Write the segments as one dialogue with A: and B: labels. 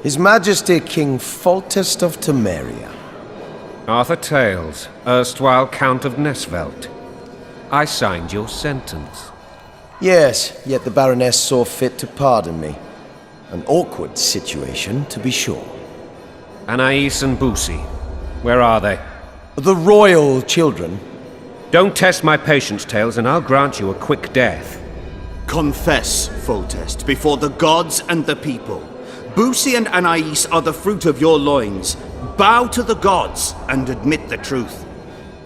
A: His Majesty King Foltest of Temeria.
B: Arthur Tales, erstwhile Count of Nesvelt. I signed your sentence.
A: Yes, yet the Baroness saw fit to pardon me. An awkward situation, to be sure.
B: Anais and Boussy, where are they?
A: The royal children.
B: Don't test my patience, Tales, and I'll grant you a quick death.
C: Confess, Foltest, before the gods and the people. Boussy and Anais are the fruit of your loins. Bow to the gods and admit the truth.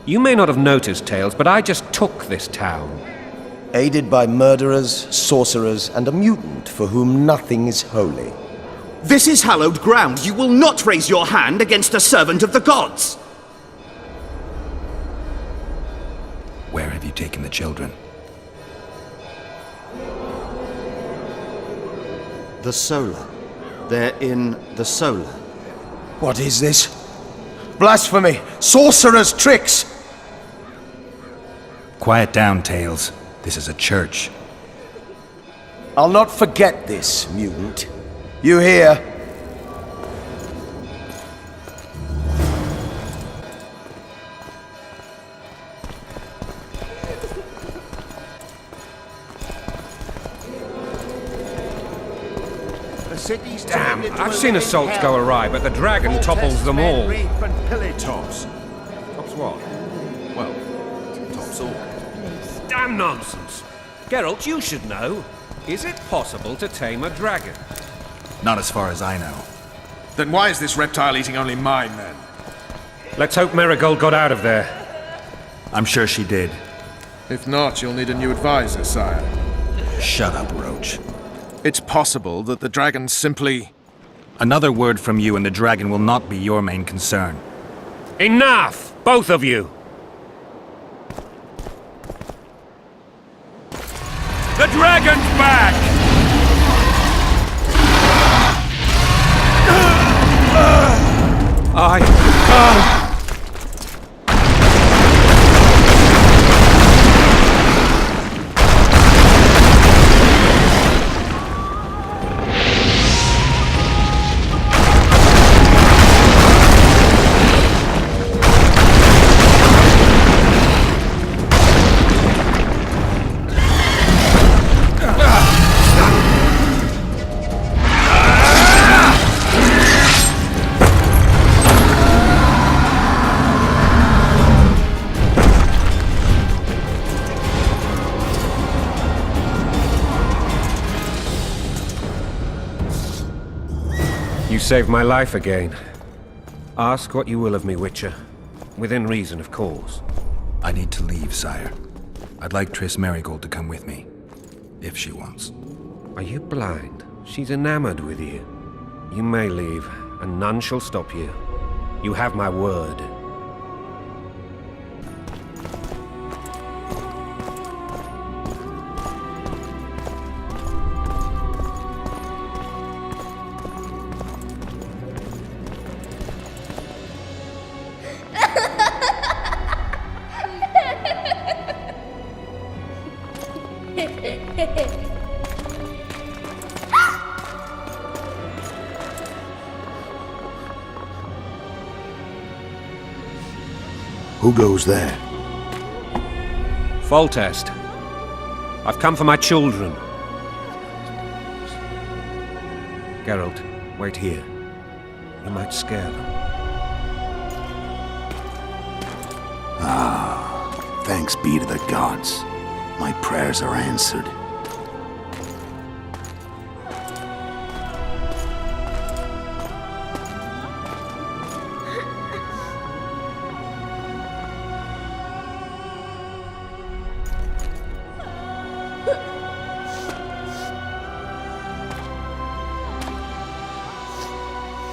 B: You may not have noticed, Tales, but I just took this town.
A: Aided by murderers, sorcerers, and a mutant for whom nothing is holy.
C: This is hallowed ground. You will not raise your hand against a servant of the gods.
D: Where have you taken the children?
C: The Solar. They're in the Solar.
A: What is this? Blasphemy! Sorcerer's tricks!
D: Quiet down, Tales. This is a church.
A: I'll not forget this, mutant. You hear?
B: Damn, I've seen assaults go awry, but the dragon topples them all.
E: Tops.
B: Tops what?
E: Well, tops all.
B: Damn nonsense! Geralt, you should know. Is it possible to tame a dragon?
D: Not as far as I know.
E: Then why is this reptile eating only mine, then?
B: Let's hope Marigold got out of there.
D: I'm sure she did.
E: If not, you'll need a new advisor, sire.
D: Shut up, Roach.
E: It's possible that the dragon simply...
D: Another word from you and the dragon will not be your main concern.
B: Enough! Both of you! The dragon's back! You saved my life again. Ask what you will of me, Witcher. Within reason, of course.
D: I need to leave, sire. I'd like Triss Marigold to come with me, if she wants.
B: Are you blind? She's enamored with you. You may leave, and none shall stop you. You have my word.
F: Who goes there?
B: Foltest. I've come for my children. Geralt, wait here. You might scare them.
F: Thanks be to the gods. My prayers are answered.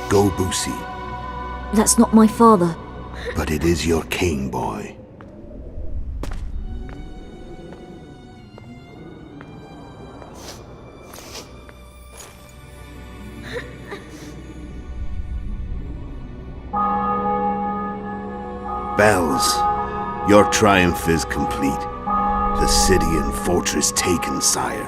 F: Go, Boussy.
G: That's not my father.
F: But it is your king, boy. Bells, your triumph is complete. The city and fortress taken, sire.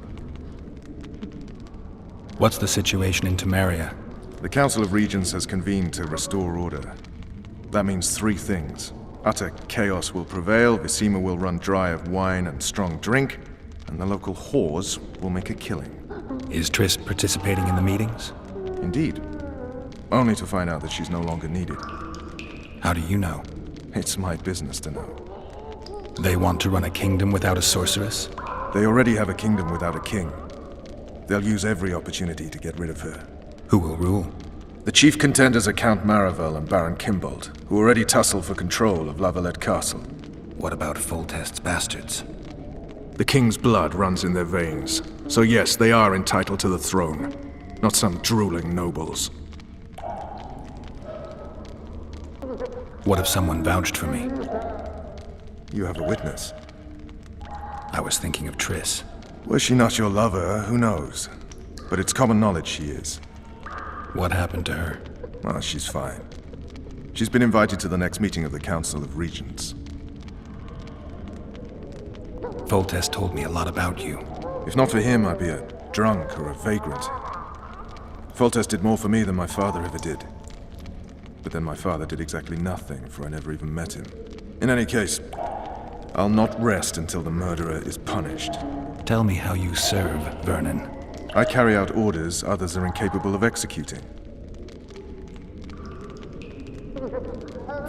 D: What's the situation in Temeria?
E: The Council of Regents has convened to restore order. That means three things. Utter chaos will prevail, Visima will run dry of wine and strong drink, and the local whores will make a killing.
D: Is Triss participating in the meetings?
E: Indeed. Only to find out that she's no longer needed.
D: How do you know?
E: It's my business to know.
D: They want to run a kingdom without a sorceress?
E: They already have a kingdom without a king. They'll use every opportunity to get rid of her.
D: Who will rule?
E: The chief contenders are Count Maravel and Baron Kimbold, who already tussle for control of Lavalette Castle.
D: What about Foltest's bastards?
E: The king's blood runs in their veins, so yes, they are entitled to the throne, not some drooling nobles.
D: What if someone vouched for me?
E: You have a witness.
D: I was thinking of Triss.
E: Was she not your lover, who knows? But it's common knowledge she is.
D: What happened to her?
E: Ah, she's fine. She's been invited to the next meeting of the Council of Regents.
D: Foltest told me a lot about you.
E: If not for him, I'd be a drunk or a vagrant. Foltest did more for me than my father ever did. But then my father did exactly nothing, for I never even met him. In any case, I'll not rest until the murderer is punished.
D: Tell me how you serve, Vernon.
E: I carry out orders others are incapable of executing.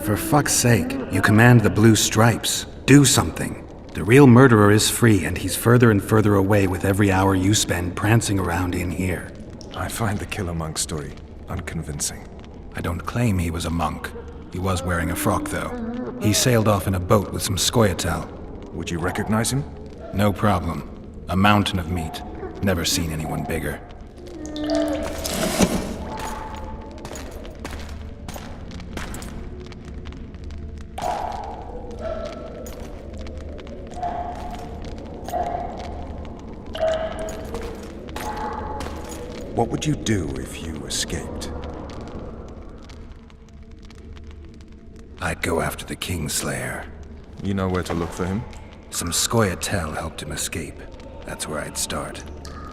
D: For fuck's sake, you command the Blue Stripes. Do something. The real murderer is free, and he's further and further away with every hour you spend prancing around in here.
E: I find the Killer Monk story unconvincing.
D: I don't claim he was a monk. He was wearing a frock, though. He sailed off in a boat with some Scoia'tael.
E: Would you recognize him?
D: No problem. A mountain of meat. Never seen anyone bigger.
E: What would you do if you escaped?
D: I'd go after the Kingslayer.
E: You know where to look for him?
D: Some Scoia'tael helped him escape. That's where I'd start.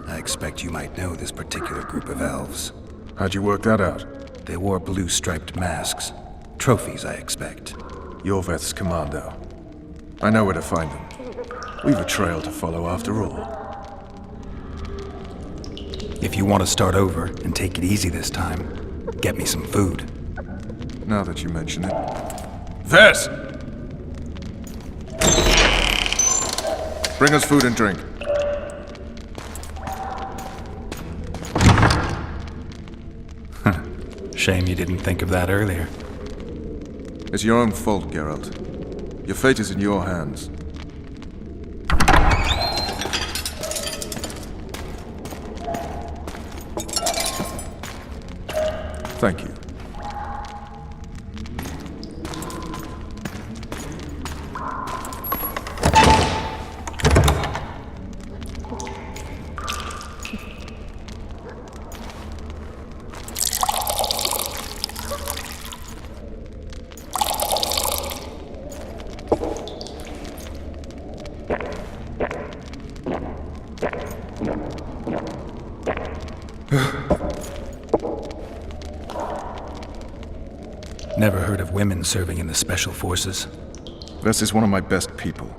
D: I expect you might know this particular group of elves.
E: How'd you work that out?
D: They wore blue-striped masks. Trophies, I expect.
E: Yorveth's commando. I know where to find them. We've a trail to follow after all.
D: If you want to start over and take it easy this time, get me some food.
E: Now that you mention it. Vess! Bring us food and drink.
D: Shame you didn't think of that earlier.
E: It's your own fault, Geralt. Your fate is in your hands. Thank you.
D: Never heard of women serving in the Special Forces.
E: Vess is one of my best people.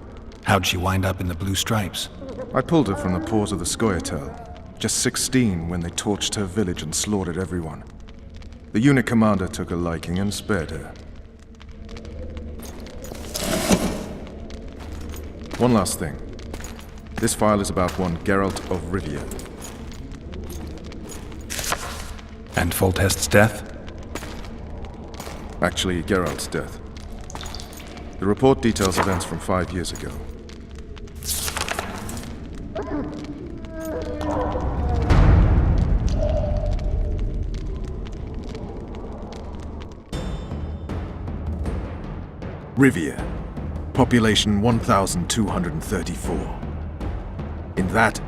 D: How'd she wind up in the Blue Stripes?
E: I pulled her from the paws of the Scoia'tael. Just 16 when they torched her village and slaughtered everyone. The unit commander took a liking and spared her. One last thing. This file is about one Geralt of Rivia.
D: And Foltest's death?
E: Actually, Geralt's death. The report details events from 5 years ago. Rivia. Population 1,234. In that,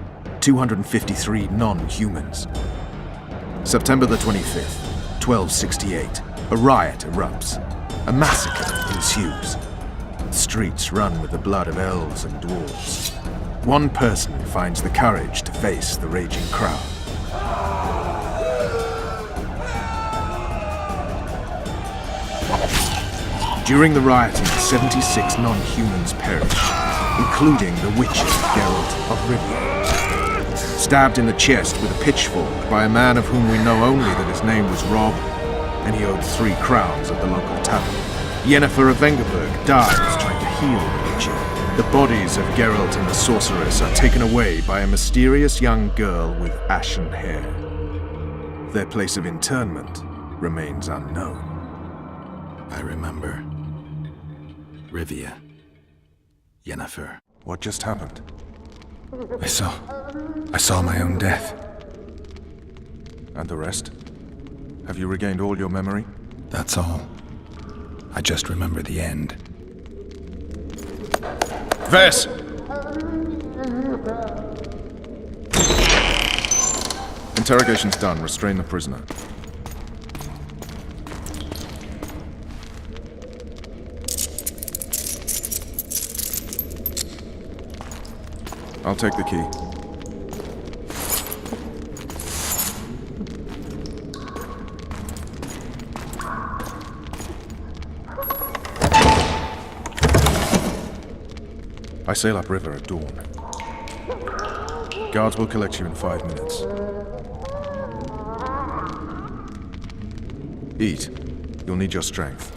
E: 253 non-humans. September the 25th, 1268. A riot erupts. A massacre ensues. The streets run with the blood of elves and dwarves. One person finds the courage to face the raging crowd. During the rioting, 76 non-humans perished, including the witcher Geralt of Rivia. Stabbed in the chest with a pitchfork by a man of whom we know only that his name was Rob, and he owed 3 crowns at the local tavern. Yennefer of Vengerberg dies trying to heal the witcher. The bodies of Geralt and the sorceress are taken away by a mysterious young girl with ashen hair. Their place of interment remains unknown.
D: I remember. Rivia. Yennefer.
E: What just happened?
D: I saw my own death.
E: And the rest? Have you regained all your memory?
D: That's all. I just remember the end.
E: Vess! Interrogation's done. Restrain the prisoner. I'll take the key. I sail upriver at dawn. Guards will collect you in 5 minutes. Eat. You'll need your strength.